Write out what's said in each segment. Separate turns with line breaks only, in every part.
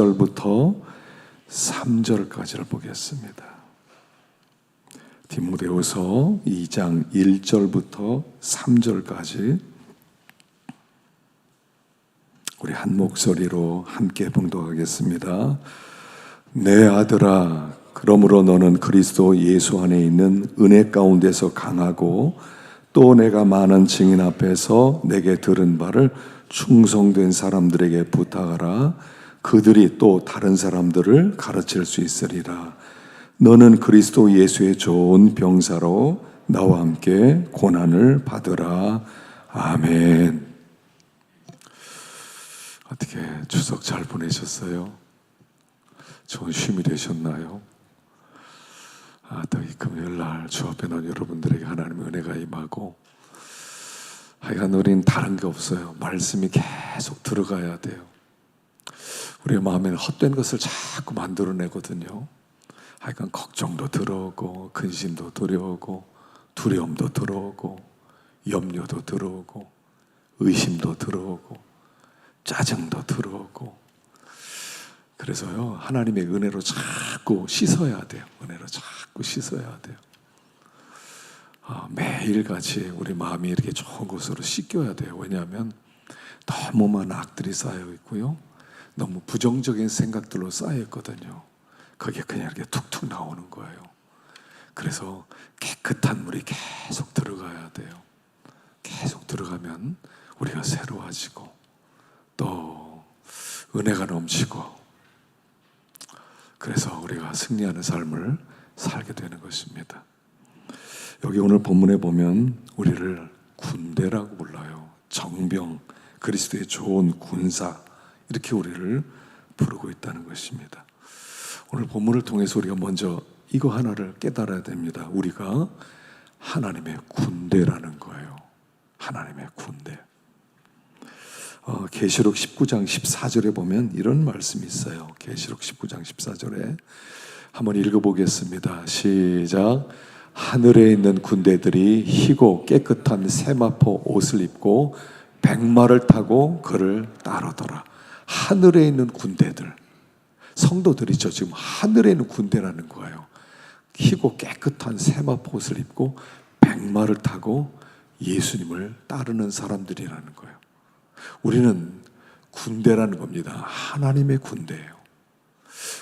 1절부터 3절까지를 보겠습니다. 디모데후서 2장 1절부터 3절까지 우리 한 목소리로 함께 봉독하겠습니다. 내 아들아, 그러므로 너는 그리스도 예수 안에 있는 은혜 가운데서 강하고 또 내가 많은 증인 앞에서 내게 들은 바를 충성된 사람들에게 부탁하라. 그들이 또 다른 사람들을 가르칠 수 있으리라. 너는 그리스도 예수의 좋은 병사로 나와 함께 고난을 받으라. 아멘. 어떻게 추석 잘 보내셨어요? 좋은 쉼이 되셨나요? 또 이 금요일날 주 앞에 난 여러분들에게 하나님의 은혜가 임하고, 하여간 우린 다른 게 없어요. 말씀이 계속 들어가야 돼요. 우리의 마음에는 헛된 것을 자꾸 만들어내거든요. 하여간 걱정도 들어오고, 근심도 들어오고, 두려움도 들어오고, 염려도 들어오고, 의심도 들어오고, 짜증도 들어오고. 그래서요, 하나님의 은혜로 자꾸 씻어야 돼요. 은혜로 자꾸 씻어야 돼요. 매일같이 우리 마음이 이렇게 좋은 곳으로 씻겨야 돼요. 왜냐하면 너무 많은 악들이 쌓여 있고요, 너무 부정적인 생각들로 쌓여 있거든요. 그게 그냥 이렇게 툭툭 나오는 거예요. 그래서 깨끗한 물이 계속 들어가야 돼요. 계속 들어가면 우리가 새로워지고 또 은혜가 넘치고, 그래서 우리가 승리하는 삶을 살게 되는 것입니다. 여기 오늘 본문에 보면 우리를 군대라고 불러요. 정병, 그리스도의 좋은 군사, 이렇게 우리를 부르고 있다는 것입니다. 오늘 본문을 통해서 우리가 먼저 이거 하나를 깨달아야 됩니다. 우리가 하나님의 군대라는 거예요. 하나님의 군대. 계시록 19장 14절에 보면 이런 말씀이 있어요. 계시록 19장 14절에 한번 읽어보겠습니다. 시작. 하늘에 있는 군대들이 희고 깨끗한 세마포 옷을 입고 백마를 타고 그를 따르더라. 하늘에 있는 군대들, 성도들이죠. 지금 하늘에 있는 군대라는 거예요. 희고 깨끗한 세마포 옷을 입고 백마를 타고 예수님을 따르는 사람들이라는 거예요. 우리는 군대라는 겁니다. 하나님의 군대예요.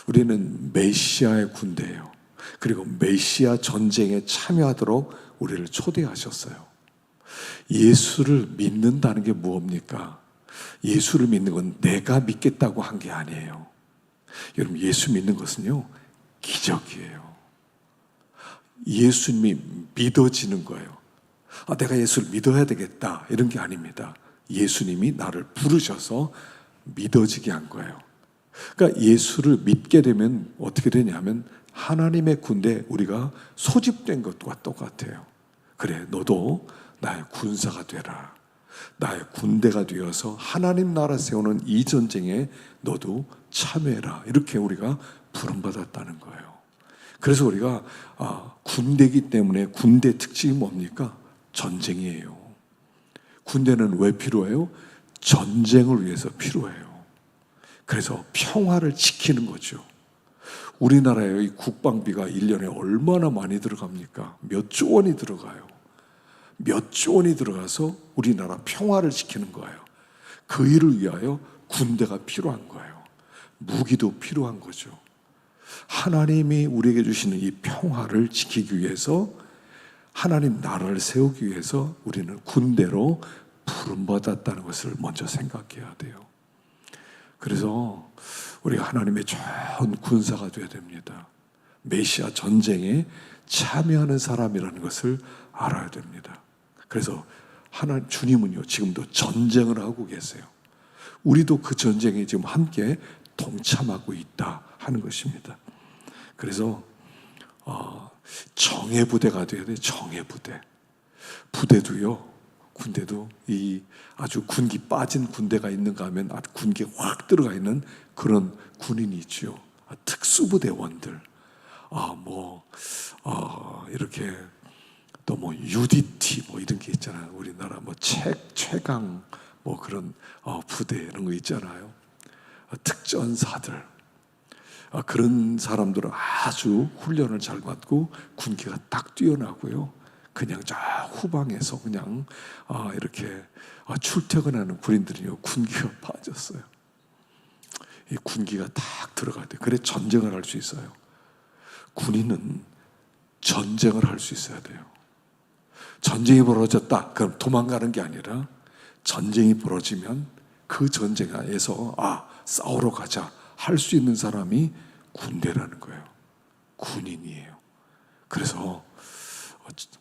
우리는 메시아의 군대예요. 그리고 메시아 전쟁에 참여하도록 우리를 초대하셨어요. 예수를 믿는다는 게 무엇입니까? 예수를 믿는 건 내가 믿겠다고 한 게 아니에요. 여러분, 예수 믿는 것은요, 기적이에요. 예수님이 믿어지는 거예요. 내가 예수를 믿어야 되겠다, 이런 게 아닙니다. 예수님이 나를 부르셔서 믿어지게 한 거예요. 그러니까 예수를 믿게 되면 어떻게 되냐면 하나님의 군대에 우리가 소집된 것과 똑같아요. 그래, 너도 나의 군사가 되라. 나의 군대가 되어서 하나님 나라 세우는 이 전쟁에 너도 참여해라. 이렇게 우리가 부름받았다는 거예요. 그래서 우리가 군대이기 때문에 군대 특징이 뭡니까? 전쟁이에요. 군대는 왜 필요해요? 전쟁을 위해서 필요해요. 그래서 평화를 지키는 거죠. 우리나라의 이 국방비가 1년에 얼마나 많이 들어갑니까? 몇 조 원이 들어가요. 몇 조 원이 들어가서 우리나라 평화를 지키는 거예요. 그 일을 위하여 군대가 필요한 거예요. 무기도 필요한 거죠. 하나님이 우리에게 주시는 이 평화를 지키기 위해서, 하나님 나라를 세우기 위해서 우리는 군대로 부름받았다는 것을 먼저 생각해야 돼요. 그래서 우리가 하나님의 좋은 군사가 되어야 됩니다. 메시아 전쟁에 참여하는 사람이라는 것을 알아야 됩니다. 그래서 주님은요, 지금도 전쟁을 하고 계세요. 우리도 그 전쟁에 지금 함께 동참하고 있다 하는 것입니다. 그래서 정예부대가 되어야 돼요. 정예부대. 부대도요, 군대도 이 아주 군기 빠진 군대가 있는가 하면 아주 군기에 확 들어가 있는 그런 군인이 있죠. 특수부대원들. 이렇게 또 UDT 이런 게 있잖아요. 우리나라 최강 그런 부대 이런 거 있잖아요. 특전사들, 그런 사람들은 아주 훈련을 잘 받고 군기가 딱 뛰어나고요. 그냥 저 후방에서 그냥 이렇게 출퇴근하는 군인들이요, 군기가 빠졌어요. 이 군기가 딱 들어가야 돼요. 그래 전쟁을 할 수 있어요. 군인은 전쟁을 할 수 있어야 돼요. 전쟁이 벌어졌다, 그럼 도망가는 게 아니라 전쟁이 벌어지면 그 전쟁에서 싸우러 가자 할 수 있는 사람이 군대라는 거예요. 군인이에요. 그래서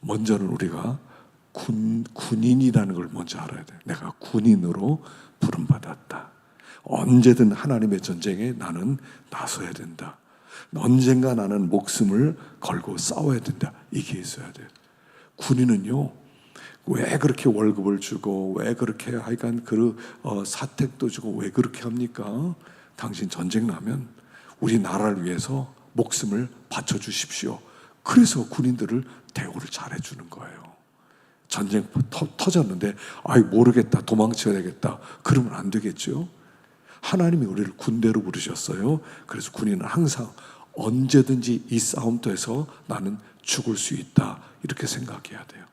먼저는 우리가 군인이라는 걸 먼저 알아야 돼요. 내가 군인으로 부름받았다. 언제든 하나님의 전쟁에 나는 나서야 된다. 언젠가 나는 목숨을 걸고 싸워야 된다. 이게 있어야 돼요. 군인은요, 왜 그렇게 월급을 주고, 왜 그렇게 하여간 사택도 주고, 왜 그렇게 합니까? 당신 전쟁 나면 우리 나라를 위해서 목숨을 바쳐주십시오. 그래서 군인들을 대우를 잘해주는 거예요. 전쟁 터졌는데 모르겠다, 도망쳐야 되겠다, 그러면 안 되겠죠. 하나님이 우리를 군대로 부르셨어요. 그래서 군인은 항상 언제든지 이 싸움터에서 나는 죽을 수 있다, 이렇게 생각해야 돼요.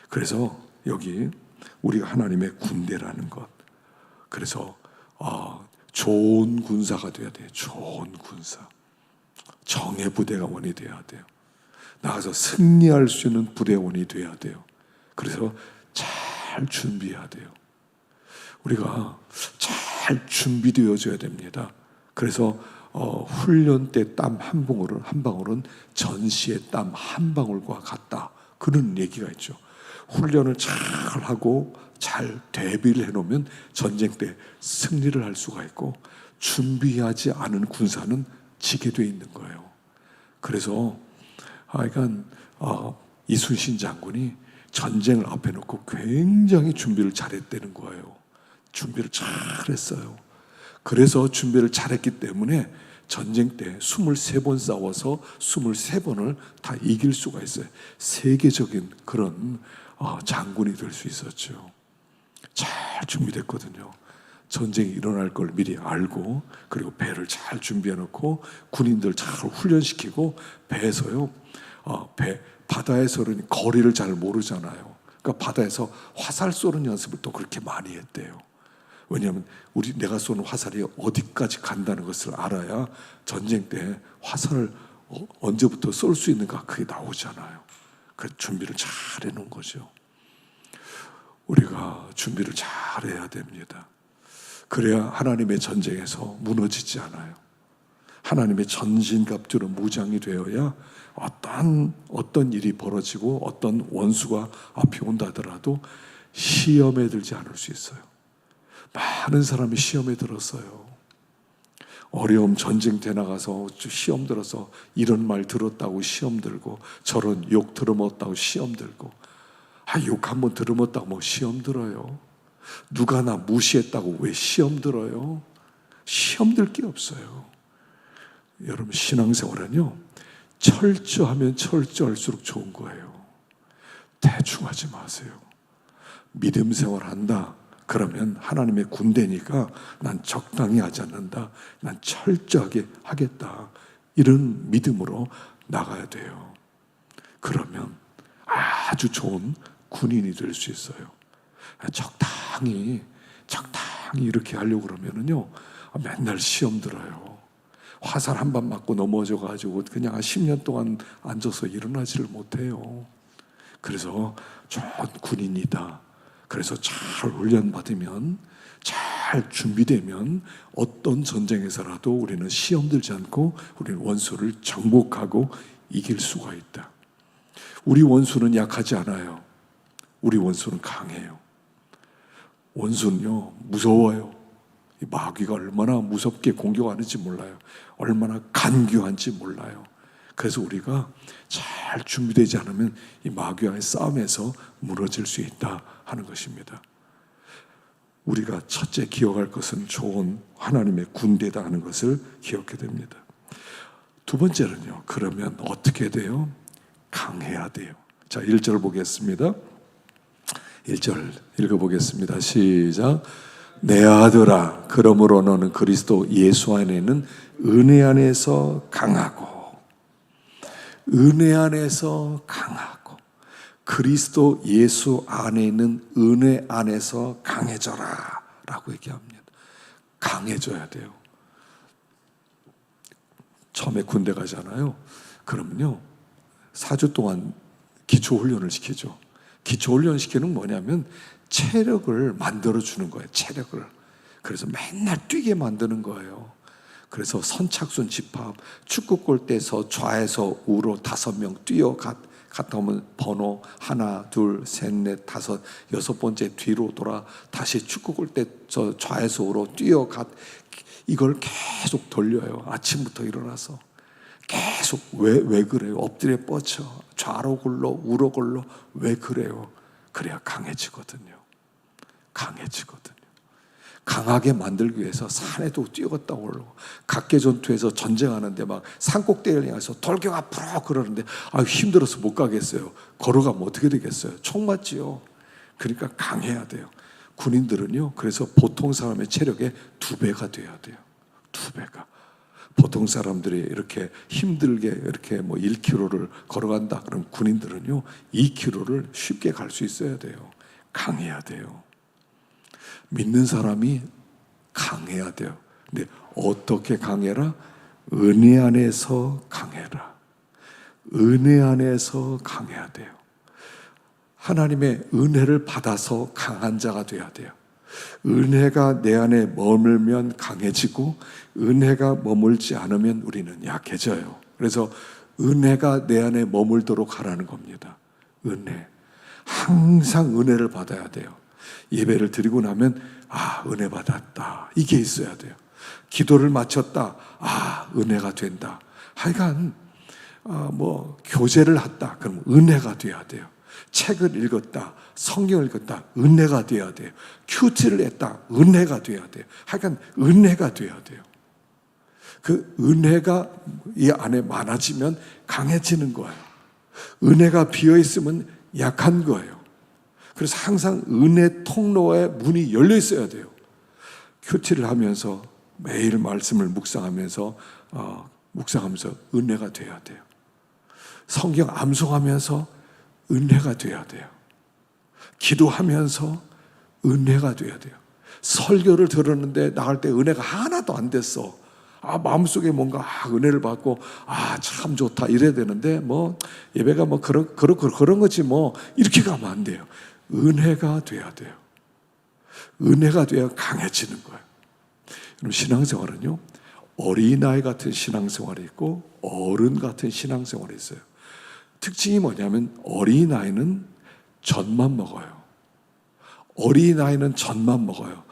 그래서 여기 우리가 하나님의 군대라는 것, 그래서 좋은 군사가 돼야 돼요. 좋은 군사, 정예 부대원이 돼야 돼요. 나가서 승리할 수 있는 부대원이 돼야 돼요. 그래서 잘 준비해야 돼요. 우리가 잘 준비되어져야 됩니다. 그래서 훈련 때 땀 한 방울은 전시의 땀 한 방울과 같다, 그런 얘기가 있죠. 훈련을 잘 하고 잘 대비를 해놓으면 전쟁 때 승리를 할 수가 있고, 준비하지 않은 군사는 지게 돼 있는 거예요. 그래서 이순신 장군이 전쟁을 앞에 놓고 굉장히 준비를 잘했다는 거예요. 준비를 잘했어요. 그래서 준비를 잘했기 때문에 전쟁 때 23번 싸워서 23번을 다 이길 수가 있어요. 세계적인 그런 장군이 될 수 있었죠. 잘 준비됐거든요. 전쟁이 일어날 걸 미리 알고, 그리고 배를 잘 준비해 놓고 군인들 잘 훈련시키고, 배에서요, 바다에서는 거리를 잘 모르잖아요. 그러니까 바다에서 화살 쏘는 연습을 또 그렇게 많이 했대요. 왜냐하면 내가 쏘는 화살이 어디까지 간다는 것을 알아야 전쟁 때 화살을 언제부터 쏠 수 있는가, 그게 나오잖아요. 그래서 준비를 잘 해놓은 거죠. 우리가 준비를 잘 해야 됩니다. 그래야 하나님의 전쟁에서 무너지지 않아요. 하나님의 전신갑주로 무장이 되어야 어떤 일이 벌어지고 어떤 원수가 앞에 온다 하더라도 시험에 들지 않을 수 있어요. 많은 사람이 시험에 들었어요. 어려움, 전쟁터에 나가서 시험 들어서 이런 말 들었다고 시험 들고, 저런 욕 들어먹었다고 시험 들고, 욕 한번 들어먹었다고 시험 들어요. 누가 나 무시했다고 왜 시험 들어요? 시험 들 게 없어요. 여러분, 신앙생활은요, 철저하면 철저할수록 좋은 거예요. 대충 하지 마세요. 믿음 생활한다, 그러면 하나님의 군대니까 난 적당히 하지 않는다, 난 철저하게 하겠다, 이런 믿음으로 나가야 돼요. 그러면 아주 좋은 군인이 될 수 있어요. 적당히 이렇게 하려고 그러면은요, 맨날 시험 들어요. 화살 한 방 맞고 넘어져가지고 그냥 10년 동안 앉아서 일어나지를 못해요. 그래서 좋은 군인이다. 그래서 잘 훈련받으면, 잘 준비되면 어떤 전쟁에서라도 우리는 시험 들지 않고 우리는 원수를 정복하고 이길 수가 있다. 우리 원수는 약하지 않아요. 우리 원수는 강해요. 원수는요, 무서워요. 이 마귀가 얼마나 무섭게 공격하는지 몰라요. 얼마나 간교한지 몰라요. 그래서 우리가 잘 준비되지 않으면 이 마귀와의 싸움에서 무너질 수 있다 하는 것입니다. 우리가 첫째 기억할 것은 좋은 하나님의 군대다 하는 것을 기억해야 됩니다. 두 번째는요, 그러면 어떻게 돼요? 강해야 돼요. 자, 1절 보겠습니다. 1절 읽어보겠습니다. 시작. 내 아들아, 그러므로 너는 그리스도 예수 안에는 은혜 안에서 강하고, 은혜 안에서 강하고, 그리스도 예수 안에 있는 은혜 안에서 강해져라 라고 얘기합니다. 강해져야 돼요. 처음에 군대 가잖아요. 그러면요 4주 동안 기초훈련을 시키죠. 기초훈련 시키는 건 뭐냐면 체력을 만들어주는 거예요. 체력을. 그래서 맨날 뛰게 만드는 거예요. 그래서 선착순 집합, 축구 골대에서 좌에서 우로 5명 뛰어 갔다 오면 번호 하나, 둘, 셋, 넷, 다섯, 6번째 뒤로 돌아 다시 축구 골대 저 좌에서 우로 뛰어 이걸 계속 돌려요. 아침부터 일어나서 계속 왜 그래요? 엎드려 뻗쳐 좌로 굴러 우로 굴러 왜 그래요? 그래야 강해지거든요. 강해지거든요. 강하게 만들기 위해서 산에도 뛰어갔다 오르고, 각계전투에서 전쟁하는데 막 산꼭대기를 향해서 돌격 앞으로 그러는데 힘들어서 못 가겠어요. 걸어가면 어떻게 되겠어요? 총 맞지요. 그러니까 강해야 돼요. 군인들은요, 그래서 보통 사람의 체력의 2배가 돼야 돼요. 2배가. 보통 사람들이 이렇게 힘들게 이렇게 뭐 1km를 걸어간다 그럼 군인들은요 2km를 쉽게 갈 수 있어야 돼요. 강해야 돼요. 믿는 사람이 강해야 돼요. 근데 어떻게 강해라? 은혜 안에서 강해라. 은혜 안에서 강해야 돼요. 하나님의 은혜를 받아서 강한 자가 돼야 돼요. 은혜가 내 안에 머물면 강해지고 은혜가 머물지 않으면 우리는 약해져요. 그래서 은혜가 내 안에 머물도록 하라는 겁니다. 은혜. 항상 은혜를 받아야 돼요. 예배를 드리고 나면 은혜 받았다. 이게 있어야 돼요. 기도를 마쳤다. 은혜가 된다. 하여간 교제를 했다. 그럼 은혜가 돼야 돼요. 책을 읽었다. 성경을 읽었다. 은혜가 돼야 돼요. 큐티를 했다. 은혜가 돼야 돼요. 하여간 은혜가 돼야 돼요. 그 은혜가 이 안에 많아지면 강해지는 거예요. 은혜가 비어있으면 약한 거예요. 그래서 항상 은혜 통로의 문이 열려 있어야 돼요. 큐티를 하면서 매일 말씀을 묵상하면서 은혜가 돼야 돼요. 성경 암송하면서 은혜가 돼야 돼요. 기도하면서 은혜가 돼야 돼요. 설교를 들었는데 나갈 때 은혜가 하나도 안 됐어. 마음속에 뭔가 은혜를 받고 참 좋다 이래야 되는데 예배가 그런 거지 이렇게 가면 안 돼요. 은혜가 돼야 돼요. 은혜가 돼야 강해지는 거예요. 여러분 신앙생활은요 어린아이 같은 신앙생활이 있고 어른 같은 신앙생활이 있어요. 특징이 뭐냐면 어린아이는 젖만 먹어요. 어린아이는 젖만 먹어요.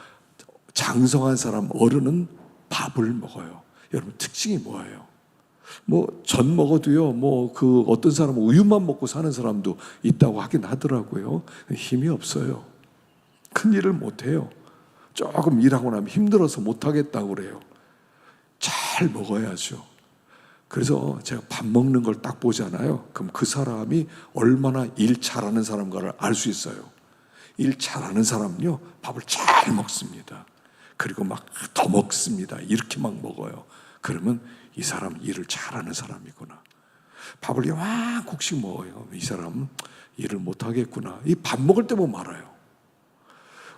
장성한 사람 어른은 밥을 먹어요. 여러분 특징이 뭐예요? 젖 먹어도요 어떤 사람은 우유만 먹고 사는 사람도 있다고 하긴 하더라고요. 힘이 없어요. 큰 일을 못해요. 조금 일하고 나면 힘들어서 못하겠다고 그래요. 잘 먹어야죠. 그래서 제가 밥 먹는 걸 딱 보잖아요. 그럼 그 사람이 얼마나 일 잘하는 사람인가를 알 수 있어요. 일 잘하는 사람은요 밥을 잘 먹습니다. 그리고 막 더 먹습니다. 이렇게 막 먹어요. 그러면 이 사람 일을 잘하는 사람이구나. 밥을 요만큼씩 먹어요. 이 사람은 일을 못하겠구나. 이 밥 먹을 때 보면 알아요.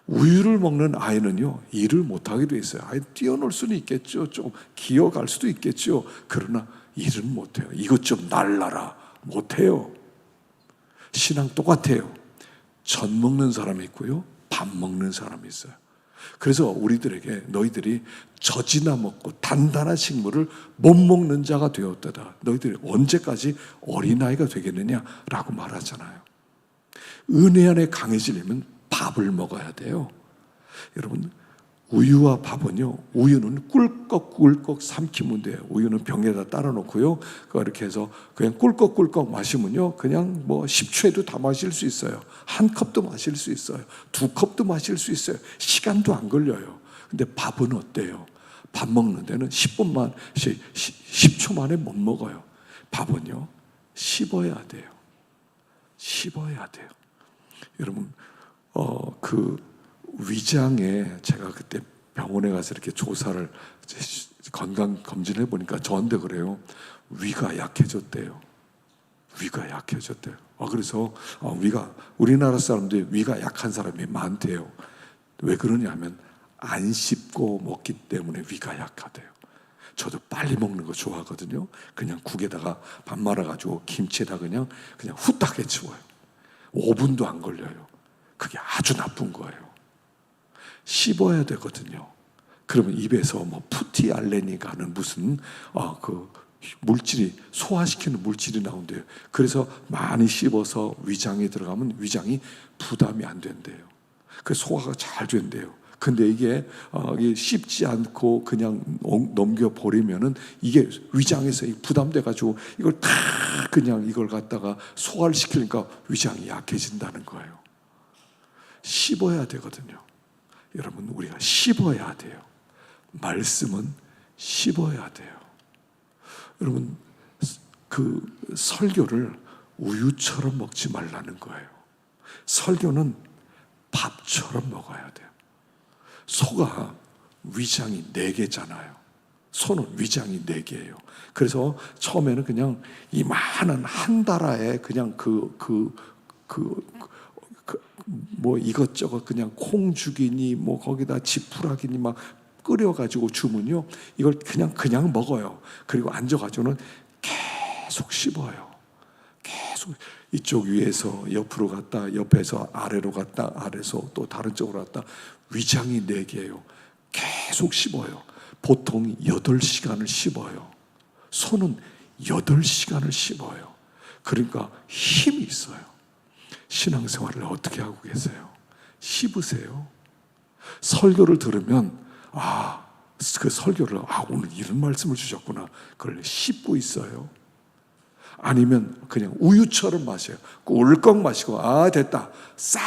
우유를 먹는 아이는요 일을 못하게 돼 있어요. 아이 뛰어놀 수는 있겠죠. 좀 기어갈 수도 있겠죠. 그러나 일은 못해요. 이것 좀 날라라. 못해요. 신앙 똑같아요. 젖 먹는 사람이 있고요 밥 먹는 사람이 있어요. 그래서 우리들에게 너희들이 젖이나 먹고 단단한 식물을 못 먹는 자가 되었다. 너희들이 언제까지 어린아이가 되겠느냐라고 말하잖아요. 은혜 안에 강해지려면 밥을 먹어야 돼요. 여러분 우유와 밥은요 우유는 꿀꺽꿀꺽 삼키면 돼요. 우유는 병에다 따라 놓고요 그거 이렇게 해서 그냥 꿀꺽꿀꺽 마시면요 그냥 10초에도 다 마실 수 있어요. 한 컵도 마실 수 있어요. 2컵도 마실 수 있어요. 시간도 안 걸려요. 근데 밥은 어때요? 밥 먹는 데는 10초 만에 못 먹어요. 밥은요 씹어야 돼요. 씹어야 돼요. 여러분 위장에 제가 그때 병원에 가서 이렇게 조사를 건강 검진을 해보니까 저한테 그래요. 위가 약해졌대요. 위가 약해졌대요. 그래서 위가 우리나라 사람들이 위가 약한 사람이 많대요. 왜 그러냐면 안 씹고 먹기 때문에 위가 약하대요. 저도 빨리 먹는 거 좋아하거든요. 그냥 국에다가 밥 말아가지고 김치에다 그냥 후딱 해치워요. 5분도 안 걸려요. 그게 아주 나쁜 거예요. 씹어야 되거든요. 그러면 입에서 뭐 푸티알레니가 하는 무슨 그 물질이 소화시키는 물질이 나온대요. 그래서 많이 씹어서 위장에 들어가면 위장이 부담이 안 된대요. 그래서 소화가 잘 된대요. 근데 이게 씹지 않고 그냥 넘겨 버리면은 이게 위장에서 부담돼 가지고 이걸 다 그냥 이걸 갖다가 소화를 시키니까 위장이 약해진다는 거예요. 씹어야 되거든요. 여러분, 우리가 씹어야 돼요. 말씀은 씹어야 돼요. 여러분, 그 설교를 우유처럼 먹지 말라는 거예요. 설교는 밥처럼 먹어야 돼요. 소가 위장이 4개잖아요. 소는 위장이 4개예요. 그래서 처음에는 그냥 이만한 한 달아에 그냥 뭐 이것저것 그냥 콩죽이니 뭐 거기다 지푸라기니 막 끓여가지고 주면요, 이걸 그냥 먹어요. 그리고 앉아가지고는 계속 씹어요. 계속 이쪽 위에서 옆으로 갔다, 옆에서 아래로 갔다, 아래에서 또 다른 쪽으로 갔다. 위장이 4개예요. 계속 씹어요. 보통 8시간을 씹어요. 소는 8시간을 씹어요. 그러니까 힘이 있어요. 신앙생활을 어떻게 하고 계세요? 씹으세요. 설교를 들으면 그 설교를 오늘 이런 말씀을 주셨구나. 그걸 씹고 있어요. 아니면 그냥 우유처럼 마셔요. 꿀꺽 마시고 됐다. 싹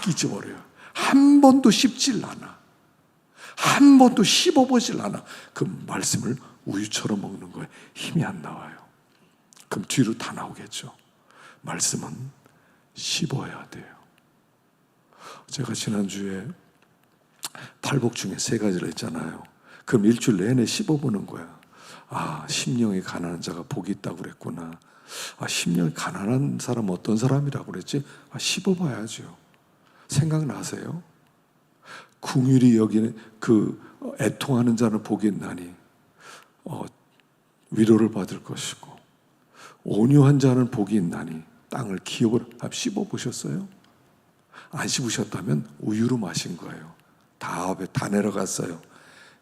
잊어버려요. 한 번도 씹질 않아. 한 번도 씹어보질 않아. 그 말씀을 우유처럼 먹는 거에 힘이 안 나와요. 그럼 뒤로 다 나오겠죠. 말씀은 씹어야 돼요. 제가 지난주에 팔복 중에 3가지를 했잖아요. 그럼 일주일 내내 씹어보는 거야. 심령이 가난한 자가 복이 있다고 그랬구나. 심령이 가난한 사람은 어떤 사람이라고 그랬지? 씹어봐야죠. 생각나세요? 긍휼히 여기는 애통하는 자는 복이 있나니 위로를 받을 것이고, 온유한 자는 복이 있나니 땅을 기업을 씹어보셨어요? 안 씹으셨다면 우유로 마신 거예요. 다 내려갔어요.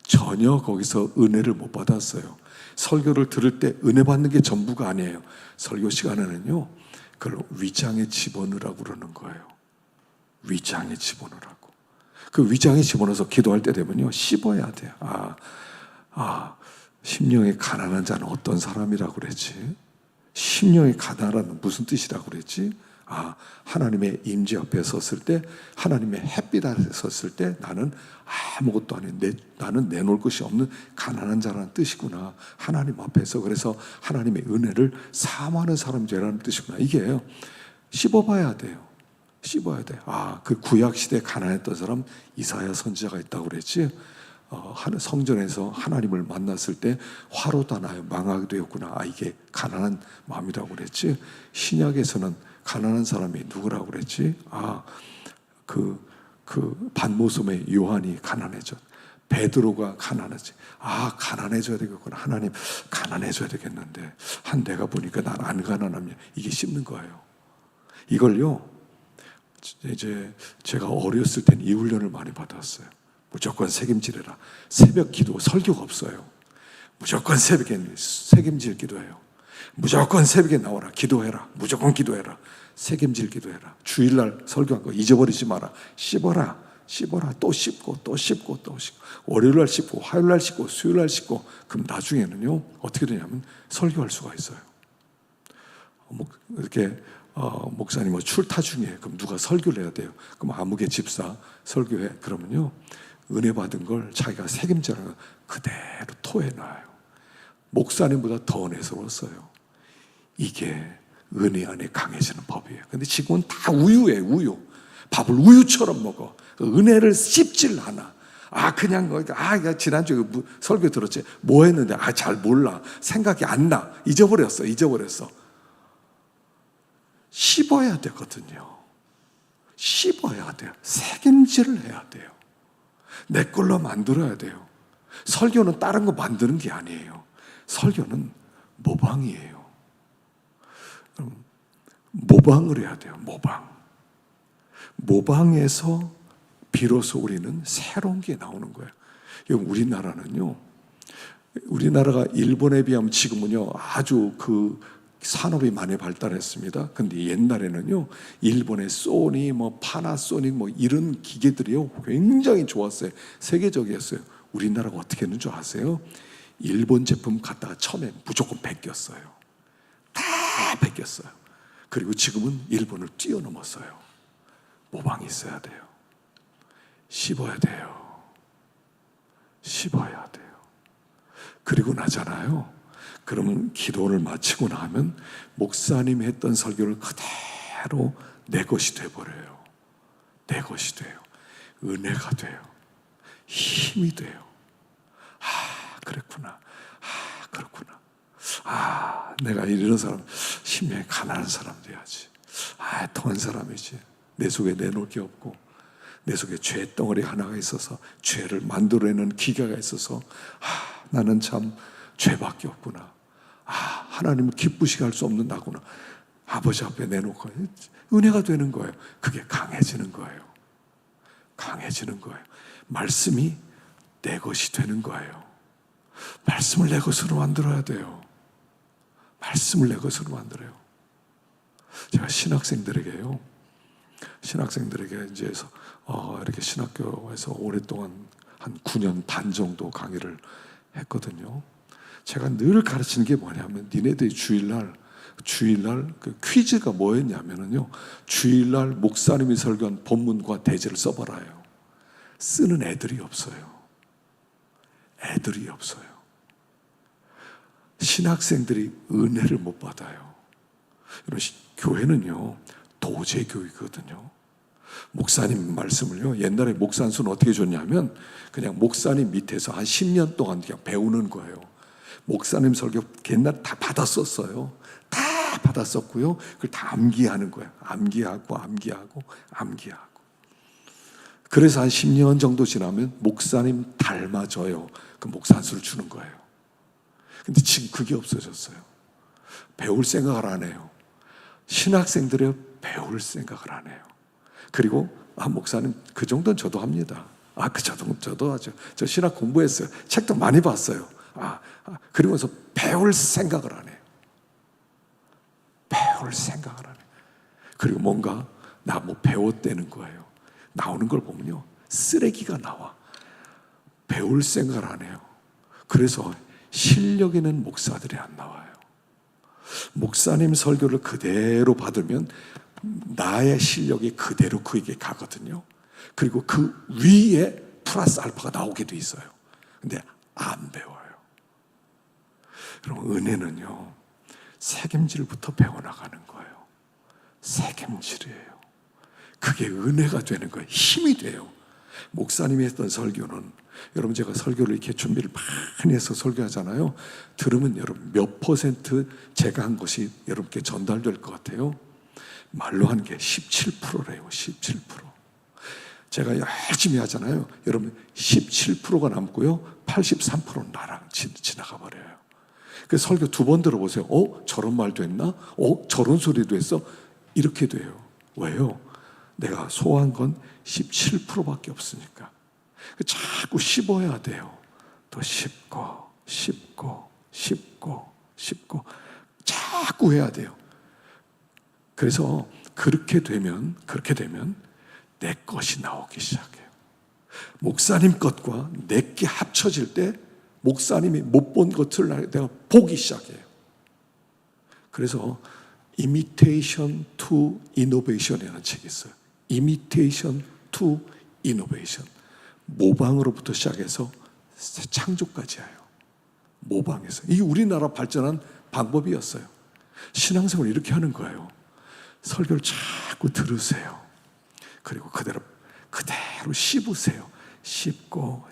전혀 거기서 은혜를 못 받았어요. 설교를 들을 때 은혜 받는 게 전부가 아니에요. 설교 시간에는요, 그걸 위장에 집어넣으라고 그러는 거예요. 위장에 집어넣으라고. 그 위장에 집어넣어서 기도할 때 되면요, 씹어야 돼요. 심령이 가난한 자는 어떤 사람이라고 그랬지? 심령이 가난한 무슨 뜻이라고 그랬지? 하나님의 임재 앞에 섰을 때, 하나님의 햇빛 아래 섰을 때 나는 아무것도 아닌 나는 내놓을 것이 없는 가난한 자라는 뜻이구나. 하나님 앞에서. 그래서 하나님의 은혜를 사모하는 사람이라는 뜻이구나. 이게요. 씹어봐야 돼요. 씹어야 돼. 그 구약 시대에 가난했던 사람 이사야 선지자가 있다고 그랬지. 성전에서 하나님을 만났을 때 화로다 나요. 망하게 되었구나. 이게 가난한 마음이라고 그랬지. 신약에서는 가난한 사람이 누구라고 그랬지? 그 반모섬의 요한이 가난해져. 베드로가 가난해지. 가난해져야 되겠구나. 하나님 가난해져야 되겠는데 내가 보니까 난 안 가난하면 이게 씹는 거예요. 이걸요, 이제 제가 어렸을 땐 이 훈련을 많이 받았어요. 무조건 책임지래라. 새벽 기도, 설교가 없어요. 무조건 새벽에 책임질 기도해요. 무조건 새벽에 나와라. 기도해라. 무조건 기도해라. 책임질 기도해라. 주일날 설교한 거 잊어버리지 마라. 씹어라. 또 씹고 또 씹고 또 씹고. 월요일날 씹고 화요일날 씹고 수요일날 씹고. 그럼 나중에는요, 어떻게 되냐면 설교할 수가 있어요. 이렇게 목사님 출타 중에 그럼 누가 설교를 해야 돼요. 그럼 아무개 집사 설교해. 그러면요, 은혜 받은 걸 자기가 책임져라 그대로 토해놔요. 목사님보다 더 은혜스러웠어요. 이게 은혜 안에 강해지는 법이에요. 근데 지금은 다 우유예요. 우유. 밥을 우유처럼 먹어. 은혜를 씹질 않아. 그냥 지난주에 설교 들었지. 뭐 했는데 잘 몰라. 생각이 안 나. 잊어버렸어. 씹어야 되거든요. 씹어야 돼요. 책임질을 해야 돼요. 내 걸로 만들어야 돼요. 설교는 다른 거 만드는 게 아니에요. 설교는 모방이에요. 모방을 해야 돼요. 모방에서 비로소 우리는 새로운 게 나오는 거예요. 우리나라가 일본에 비하면 지금은요 아주 그 산업이 많이 발달했습니다. 근데 옛날에는요 일본의 소니, 파나소닉 이런 기계들이요 굉장히 좋았어요. 세계적이었어요. 우리나라가 어떻게 했는 줄 아세요? 일본 제품 갖다가 처음에 무조건 베꼈어요. 다 베꼈어요. 그리고 지금은 일본을 뛰어넘었어요. 모방이 있어야 돼요. 씹어야 돼요. 그리고 나잖아요. 그러면 기도를 마치고 나면 목사님이 했던 설교를 그대로 내 것이 돼버려요. 내 것이 돼요. 은혜가 돼요. 힘이 돼요. 그렇구나. 내가 이런 사람, 심령이 가난한 사람 돼야지. 통한 사람이지. 내 속에 내놓을 게 없고 내 속에 죄 덩어리 하나가 있어서 죄를 만들어내는 기계가 있어서 나는 참 죄밖에 없구나. 하나님을 기쁘시게 할 수 없는 나구나. 아버지 앞에 내놓고 은혜가 되는 거예요. 그게 강해지는 거예요. 말씀이 내 것이 되는 거예요. 말씀을 내 것으로 만들어야 돼요. 제가 신학생들에게 이제 이렇게 신학교에서 오랫동안 한 9년 반 정도 강의를 했거든요. 제가 늘 가르치는 게 뭐냐면 니네들이 주일날 그 퀴즈가 뭐였냐면요. 주일날 목사님이 설교한 본문과 대제를 써봐라요. 쓰는 애들이 없어요. 신학생들이 은혜를 못 받아요. 여러분, 교회는요 도제 교육이거든요. 목사님 말씀을요, 옛날에 목사 한 수는 어떻게 줬냐면 그냥 목사님 밑에서 한 10년 동안 그냥 배우는 거예요. 목사님 설교 옛날 다 받았었어요. 다 받았었고요. 그걸 다 암기하는 거예요. 암기하고. 그래서 한 10년 정도 지나면 목사님 닮아져요. 그 목사 한 수를 주는 거예요. 근데 지금 그게 없어졌어요. 배울 생각을 안 해요. 신학생들이 배울 생각을 안 해요. 그리고 목사님 그 정도는 저도 합니다. 그 정도는 저도 하죠. 저 신학 공부했어요. 책도 많이 봤어요. 그러면서 배울 생각을 안 해요. 그리고 뭔가 나 배웠다는 거예요. 나오는 걸 보면요 쓰레기가 나와. 배울 생각을 안 해요. 그래서 실력 있는 목사들이 안 나와요. 목사님 설교를 그대로 받으면 나의 실력이 그대로 그에게 가거든요. 그리고 그 위에 플러스 알파가 나오게 돼 있어요. 근데 안 배워요. 여러분, 은혜는요 책임질부터 배워나가는 거예요. 책임질이에요. 그게 은혜가 되는 거예요. 힘이 돼요. 목사님이 했던 설교는, 여러분 제가 설교를 이렇게 준비를 많이 해서 설교하잖아요. 들으면 여러분 몇 퍼센트 제가 한 것이 여러분께 전달될 것 같아요? 말로 한 게 17%래요. 17%. 제가 열심히 하잖아요. 여러분 17%가 남고요 83%는 나랑 지나가 버려요. 그래서 설교 2번 들어보세요. 저런 말도 했나? 저런 소리도 했어? 이렇게 돼요. 왜요? 내가 소화한 건 17%밖에 없으니까. 자꾸 씹어야 돼요. 또 씹고 자꾸 해야 돼요. 그래서 그렇게 되면 내 것이 나오기 시작해요. 목사님 것과 내게 합쳐질 때 목사님이 못 본 것을 내가 보기 시작해요. 그래서 Imitation to Innovation이라는 책이 있어요. Imitation to Innovation. 모방으로부터 시작해서 창조까지 해요. 모방에서. 이게 우리나라 발전한 방법이었어요. 신앙생활을 이렇게 하는 거예요. 설교를 자꾸 들으세요. 그리고 그대로 씹으세요. 씹고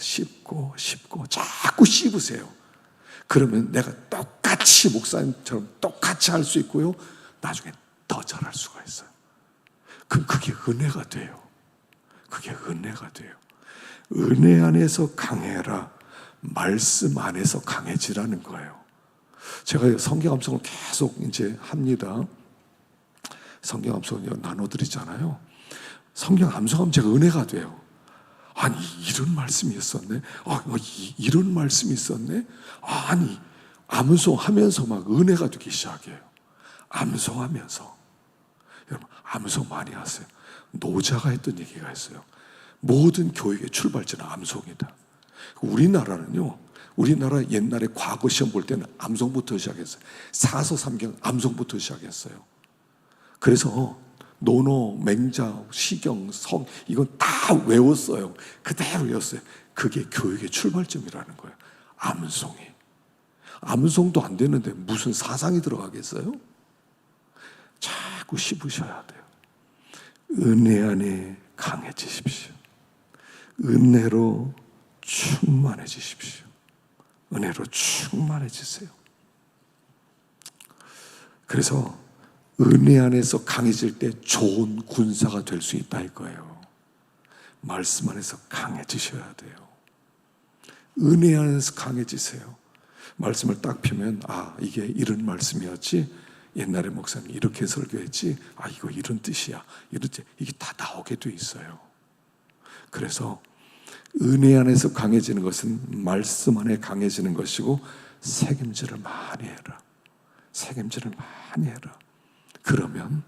자꾸 씹으세요. 그러면 내가 똑같이 목사님처럼 똑같이 할 수 있고요, 나중에 더 잘할 수가 있어요. 그럼 그게 은혜가 돼요. 그게 은혜가 돼요. 은혜 안에서 강해라, 말씀 안에서 강해지라는 거예요. 제가 성경 암송을 계속 이제 합니다. 성경 암송을 나눠드리잖아요. 성경 암송하면 제가 은혜가 돼요. 아니, 이런 말씀이 있었네. 이런 말씀이 있었네. 아니, 암송하면서 막 은혜가 되기 시작해요. 암송하면서. 여러분, 암송 많이 하세요. 노자가 했던 얘기가 있어요. 모든 교육의 출발지는 암송이다. 우리나라는요, 우리나라 옛날에 과거 시험 볼 때는 암송부터 시작했어요. 사서 삼경 암송부터 시작했어요. 그래서 논어, 맹자, 시경, 성 이건 다 외웠어요. 그대로 외웠어요. 그게 교육의 출발점이라는 거예요. 암송이. 암송도 안 되는데 무슨 사상이 들어가겠어요? 자꾸 씹으셔야 돼요. 은혜 안에 강해지십시오. 은혜로 충만해지십시오. 은혜로 충만해지세요. 그래서 은혜 안에서 강해질 때 좋은 군사가 될 수 있다 이거예요. 말씀 안에서 강해지셔야 돼요. 은혜 안에서 강해지세요. 말씀을 딱 펴면 이게 이런 말씀이었지, 옛날에 목사님 이렇게 설교했지, 이거 이런 뜻이야, 이렇지, 이게 다 나오게 돼 있어요. 그래서 은혜 안에서 강해지는 것은 말씀 안에 강해지는 것이고, 책임질을 많이 해라. 책임질을 많이 해라. 그러면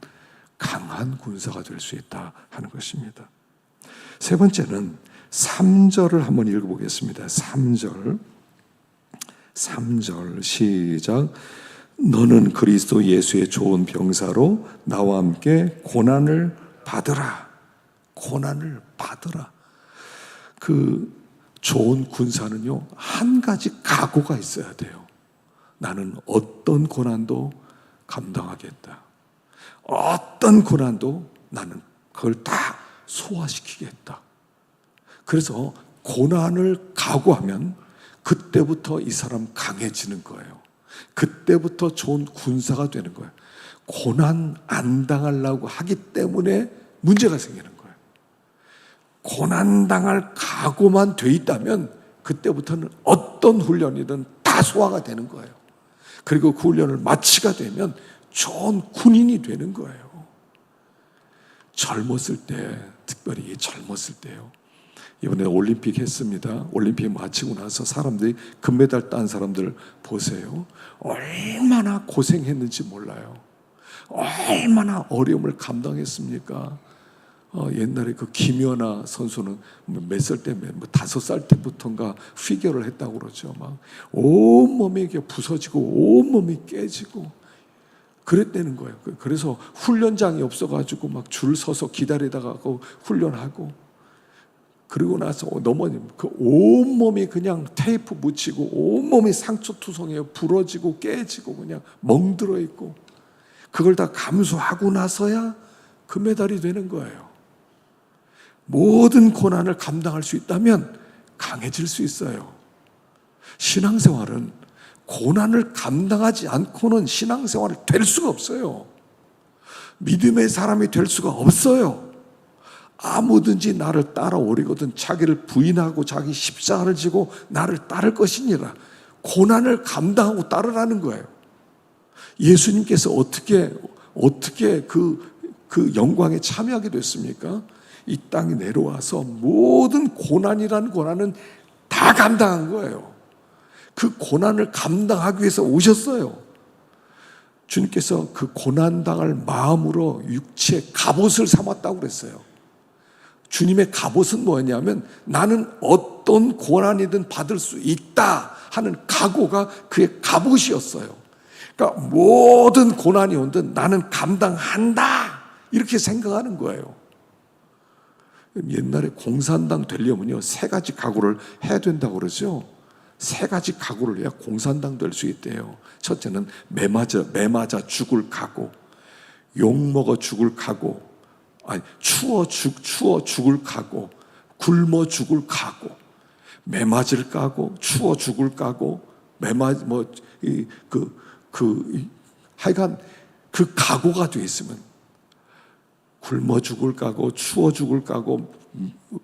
강한 군사가 될 수 있다 하는 것입니다. 세 번째는 3절을 한번 읽어보겠습니다. 3절 시작. 너는 그리스도 예수의 좋은 병사로 나와 함께 고난을 받으라. 고난을 받으라. 그 좋은 군사는요, 한 가지 각오가 있어야 돼요. 나는 어떤 고난도 감당하겠다. 어떤 고난도 나는 그걸 다 소화시키겠다. 그래서 고난을 각오하면 그때부터 이 사람 강해지는 거예요. 그때부터 좋은 군사가 되는 거예요. 고난 안 당하려고 하기 때문에 문제가 생기는 거예요. 고난 당할 각오만 돼 있다면 그때부터는 어떤 훈련이든 다 소화가 되는 거예요. 그리고 그 훈련을 마치가 되면 좋은 군인이 되는 거예요. 젊었을 때, 특별히 젊었을 때요. 이번에 올림픽 했습니다. 올림픽 마치고 나서 사람들이 금메달 딴 사람들 보세요. 얼마나 고생했는지 몰라요. 얼마나 어려움을 감당했습니까? 옛날에 그 김연아 선수는 몇 살 때, 5살 때부터인가 피겨를 했다고 그러죠. 막 온몸이 부서지고 온몸이 깨지고 그랬다는 거예요. 그래서 훈련장이 없어가지고 막 줄 서서 기다리다가 훈련하고, 그리고 나서 넘어지면 그 온몸이 그냥 테이프 묻히고 온몸이 상처투성이에요. 부러지고 깨지고 그냥 멍들어 있고, 그걸 다 감수하고 나서야 금메달이 되는 거예요. 모든 고난을 감당할 수 있다면 강해질 수 있어요. 신앙생활은 고난을 감당하지 않고는 신앙생활을 될 수가 없어요. 믿음의 사람이 될 수가 없어요. 아무든지 나를 따라오리거든 자기를 부인하고 자기 십자가를 지고 나를 따를 것이니라. 고난을 감당하고 따르라는 거예요. 예수님께서 어떻게 그 영광에 참여하게 됐습니까? 이 땅에 내려와서 모든 고난이라는 고난은 다 감당한 거예요. 그 고난을 감당하기 위해서 오셨어요. 주님께서 그 고난당할 마음으로 육체의 갑옷을 삼았다고 그랬어요. 주님의 갑옷은 뭐냐면 나는 어떤 고난이든 받을 수 있다 하는 각오가 그의 갑옷이었어요. 그러니까 모든 고난이 온든 나는 감당한다 이렇게 생각하는 거예요. 옛날에 공산당 되려면요 3가지 각오를 해야 된다고 그러죠. 3가지 각오를 해야 공산당 될 수 있대요. 첫째는 매 맞아 죽을 각오, 욕먹어 죽을 각오, 아니 추워 죽을 각오, 굶어 죽을 각오, 매맞을 까고 추워 죽을 까고 하여간 그 각오가 돼 있으면, 굶어 죽을 각오, 추워 죽을 각오,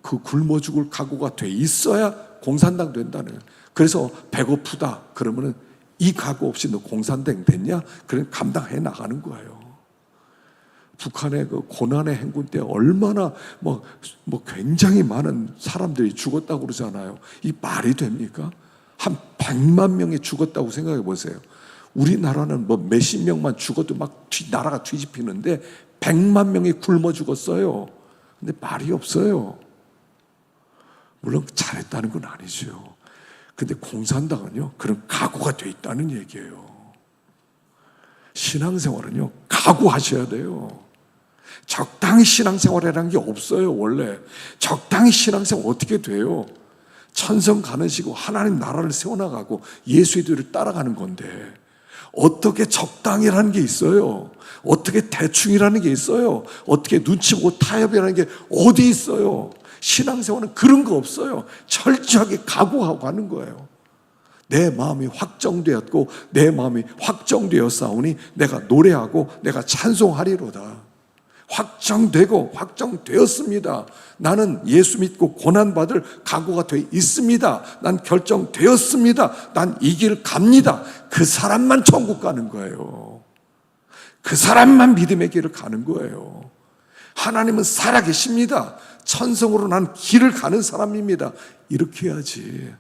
그 굶어 죽을 각오가 돼 있어야 공산당 된다는 거예요. 그래서 배고프다 그러면은 이 각오 없이 너 공산당 됐냐? 그럼 감당해 나가는 거예요. 북한의 그 고난의 행군 때 얼마나 굉장히 많은 사람들이 죽었다고 그러잖아요. 이 말이 됩니까? 한 100만 명이 죽었다고 생각해 보세요. 우리나라는 몇십 명만 죽어도 막 나라가 뒤집히는데 100만 명이 굶어 죽었어요. 근데 말이 없어요. 물론 잘했다는 건 아니죠. 근데 공산당은요, 그런 각오가 돼 있다는 얘기예요. 신앙생활은요, 각오하셔야 돼요. 적당히 신앙생활이라는 게 없어요, 원래. 적당히 신앙생활 어떻게 돼요? 천성 가느시고 하나님 나라를 세워나가고 예수의 뒤를 따라가는 건데, 어떻게 적당이라는 게 있어요? 어떻게 대충이라는 게 있어요? 어떻게 눈치 보고 타협이라는 게 어디 있어요? 신앙생활은 그런 거 없어요. 철저하게 각오하고 가는 거예요. 내 마음이 확정되었고 내 마음이 확정되었사오니 내가 노래하고 내가 찬송하리로다. 확정되고 확정되었습니다. 나는 예수 믿고 고난받을 각오가 돼 있습니다. 난 결정되었습니다. 난 이 길 갑니다. 그 사람만 천국 가는 거예요. 그 사람만 믿음의 길을 가는 거예요. 하나님은 살아계십니다. 천성으로 난 길을 가는 사람입니다. 이렇게 해야지.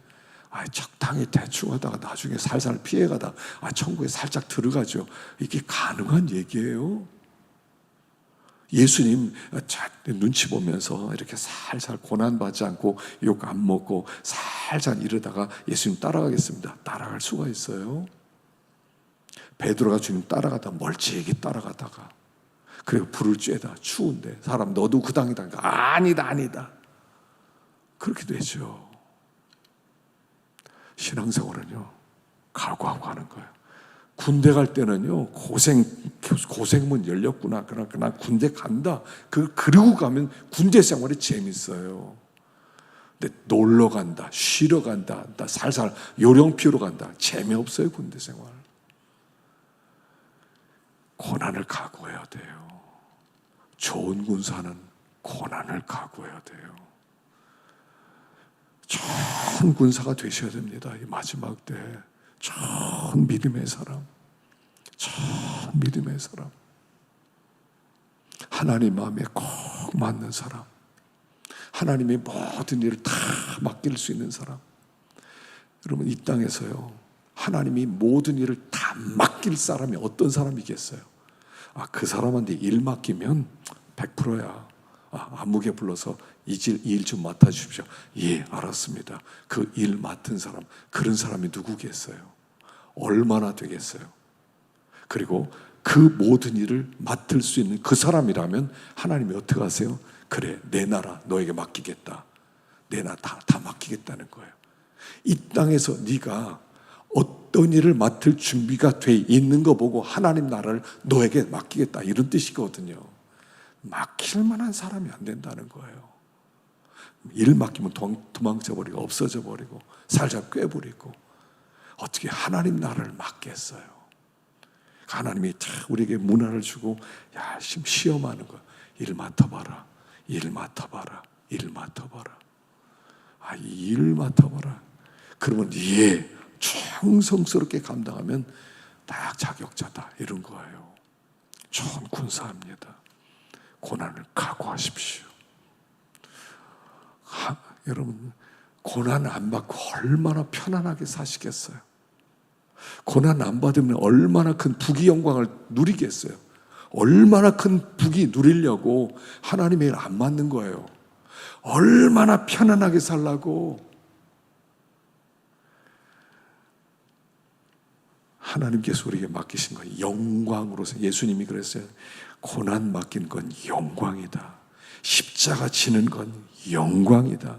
적당히 대충 하다가 나중에 살살 피해가다 천국에 살짝 들어가죠. 이게 가능한 얘기예요? 예수님 눈치 보면서 이렇게 살살 고난받지 않고 욕 안 먹고 살살 이러다가 예수님 따라가겠습니다. 따라갈 수가 있어요? 베드로가 주님 따라가다 멀찍이 따라가다가 그리고 불을 쬐다 추운데 사람 너도 그 당이다. 아니다. 그렇게 되죠. 신앙생활은요, 각오하고 가는 거예요. 군대 갈 때는요, 고생문 열렸구나. 그러나 군대 간다. 그러고 가면 군대 생활이 재밌어요. 근데 놀러 간다, 쉬러 간다, 살살 요령 피우러 간다. 재미없어요, 군대 생활. 고난을 각오해야 돼요. 좋은 군사는 고난을 각오해야 돼요. 좋은 군사가 되셔야 됩니다. 이 마지막 때. 좋은 믿음의 사람, 좋은 믿음의 사람, 하나님 마음에 꼭 맞는 사람, 하나님의 모든 일을 다 맡길 수 있는 사람. 여러분, 이 땅에서요, 하나님이 모든 일을 다 맡길 사람이 어떤 사람이겠어요? 그 사람한테 일 맡기면 100%야. 안무개 불러서 이 일 좀 맡아주십시오. 예, 알았습니다. 그 일 맡은 사람, 그런 사람이 누구겠어요? 얼마나 되겠어요? 그리고 그 모든 일을 맡을 수 있는 그 사람이라면 하나님이 어떻게 하세요? 그래, 내 나라 너에게 맡기겠다. 내 나라 다 맡기겠다는 거예요. 이 땅에서 네가 어떤 일을 맡을 준비가 돼 있는 거 보고 하나님 나라를 너에게 맡기겠다, 이런 뜻이거든요. 맡길 만한 사람이 안 된다는 거예요. 일 맡기면 도망쳐 버리고 없어져 버리고 살살 꿰버리고 어떻게 하나님 나라를 맡겠어요? 하나님이 우리에게 문화를 주고 열심히 시험하는 거예요. 일 맡아봐라, 일 맡아봐라, 일 맡아봐라. 이 일 맡아봐라. 그러면 예, 충성스럽게 감당하면 딱 자격자다, 이런 거예요. 좋은 군사입니다. 고난을 각오하십시오. 여러분, 고난 안 받고 얼마나 편안하게 사시겠어요? 고난 안 받으면 얼마나 큰 부귀 영광을 누리겠어요? 얼마나 큰 부귀 누리려고 하나님의 일 안 맞는 거예요? 얼마나 편안하게 살라고. 하나님께서 우리에게 맡기신 건 영광으로서, 예수님이 그랬어요. 고난 맡긴 건 영광이다. 십자가 지는 건 영광이다.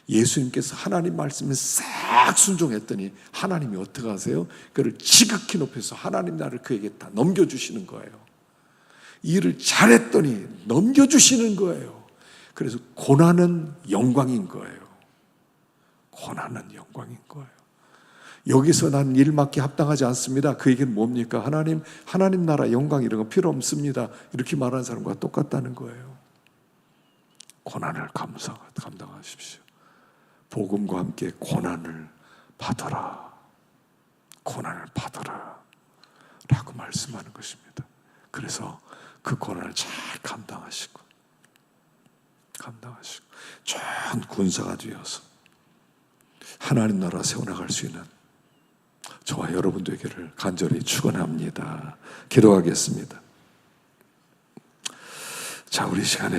예수님께서 하나님 말씀에 싹 순종했더니 하나님이 어떻게 하세요? 그를 지극히 높여서 하나님 나라를 그에게 다 넘겨주시는 거예요. 일을 잘했더니 넘겨주시는 거예요. 그래서 고난은 영광인 거예요. 고난은 영광인 거예요. 여기서 난 일 맡기 합당하지 않습니다. 그 얘기는 뭡니까? 하나님 나라 영광 이런 거 필요 없습니다. 이렇게 말하는 사람과 똑같다는 거예요. 고난을 감당하십시오. 복음과 함께 고난을 받아라. 고난을 받아라. 라고 말씀하는 것입니다. 그래서 그 고난을 잘 감당하시고 좋은 군사가 되어서 하나님 나라 세워나갈 수 있는 저와 여러분 되기를 간절히 축원합니다. 기도하겠습니다. 자, 우리 시간에